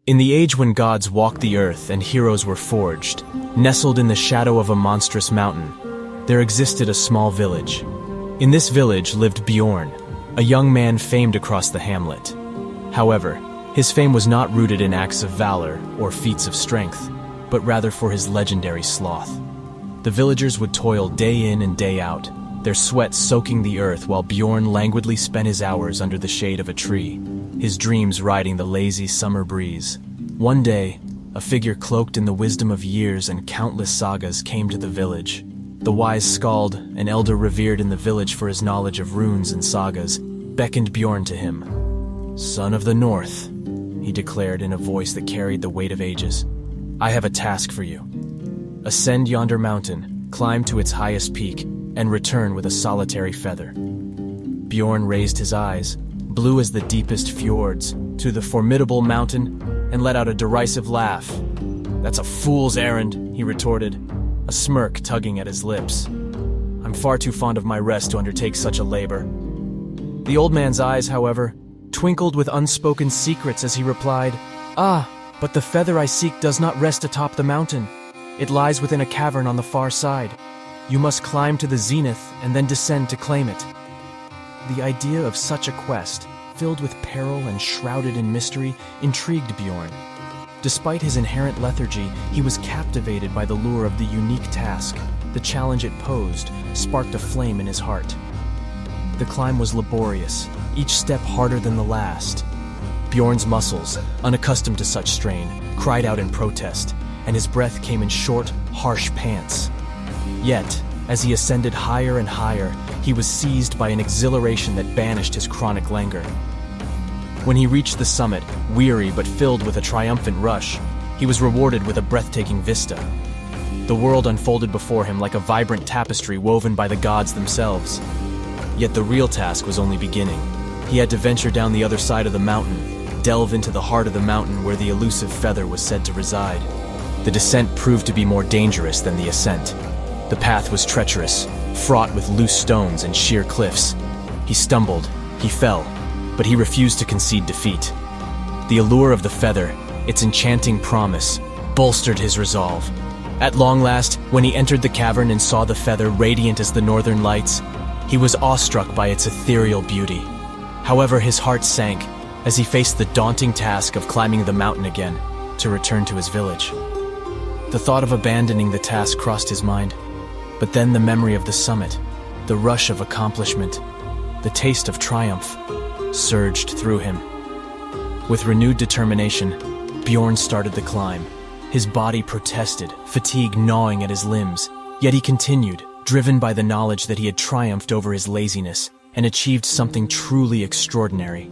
In the age when gods walked the earth and heroes were forged, nestled in the shadow of a monstrous mountain, there existed a small village. In this village lived Bjorn, a young man famed across the hamlet. However, his fame was not rooted in acts of valor or feats of strength, but rather for his legendary sloth. The villagers would toil day in and day out, their sweat soaking the earth while Bjorn languidly spent his hours under the shade of a tree, his dreams riding the lazy summer breeze. One day, a figure cloaked in the wisdom of years and countless sagas came to the village. The wise skald, an elder revered in the village for his knowledge of runes and sagas, beckoned Bjorn to him. "Son of the North," he declared in a voice that carried the weight of ages, "I have a task for you. Ascend yonder mountain, climb to its highest peak, and return with a solitary feather." Bjorn raised his eyes, blue as the deepest fjords, to the formidable mountain, and let out a derisive laugh. "That's a fool's errand," he retorted, a smirk tugging at his lips. "I'm far too fond of my rest to undertake such a labor." The old man's eyes, however, twinkled with unspoken secrets as he replied, "Ah, but the feather I seek does not rest atop the mountain. It lies within a cavern on the far side. You must climb to the zenith and then descend to claim it." The idea of such a quest, filled with peril and shrouded in mystery, intrigued Bjorn. Despite his inherent lethargy, he was captivated by the lure of the unique task. The challenge it posed sparked a flame in his heart. The climb was laborious, each step harder than the last. Bjorn's muscles, unaccustomed to such strain, cried out in protest, and his breath came in short, harsh pants. Yet, as he ascended higher and higher, he was seized by an exhilaration that banished his chronic languor. When he reached the summit, weary but filled with a triumphant rush, he was rewarded with a breathtaking vista. The world unfolded before him like a vibrant tapestry woven by the gods themselves. Yet the real task was only beginning. He had to venture down the other side of the mountain, delve into the heart of the mountain where the elusive feather was said to reside. The descent proved to be more dangerous than the ascent. The path was treacherous, fraught with loose stones and sheer cliffs. He stumbled, he fell, but he refused to concede defeat. The allure of the feather, its enchanting promise, bolstered his resolve. At long last, when he entered the cavern and saw the feather radiant as the northern lights, he was awestruck by its ethereal beauty. However, his heart sank as he faced the daunting task of climbing the mountain again to return to his village. The thought of abandoning the task crossed his mind, but then the memory of the summit, the rush of accomplishment, the taste of triumph, surged through him. With renewed determination, Bjorn started the climb. His body protested, fatigue gnawing at his limbs, yet he continued, driven by the knowledge that he had triumphed over his laziness and achieved something truly extraordinary.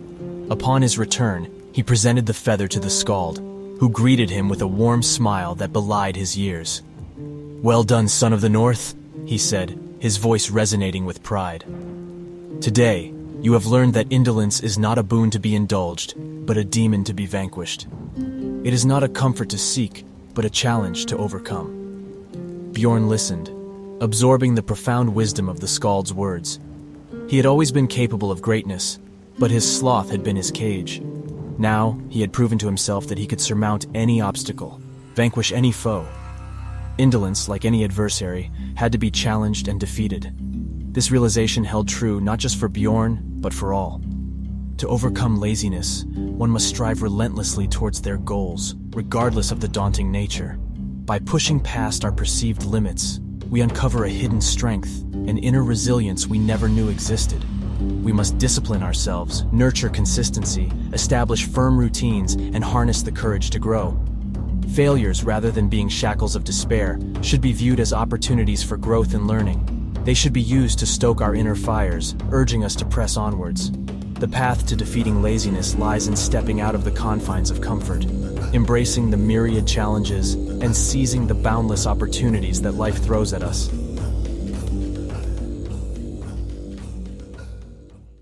Upon his return, he presented the feather to the skald, who greeted him with a warm smile that belied his years. "Well done, son of the North," he said, his voice resonating with pride. "Today, you have learned that indolence is not a boon to be indulged, but a demon to be vanquished. It is not a comfort to seek, but a challenge to overcome." Bjorn listened, absorbing the profound wisdom of the skald's words. He had always been capable of greatness, but his sloth had been his cage. Now, he had proven to himself that he could surmount any obstacle, vanquish any foe. Indolence, like any adversary, had to be challenged and defeated. This realization held true not just for Bjorn, but for all. To overcome laziness, one must strive relentlessly towards their goals, regardless of the daunting nature. By pushing past our perceived limits, we uncover a hidden strength, an inner resilience we never knew existed. We must discipline ourselves, nurture consistency, establish firm routines, and harness the courage to grow. Failures, rather than being shackles of despair, should be viewed as opportunities for growth and learning. They should be used to stoke our inner fires, urging us to press onwards. The path to defeating laziness lies in stepping out of the confines of comfort, embracing the myriad challenges, and seizing the boundless opportunities that life throws at us.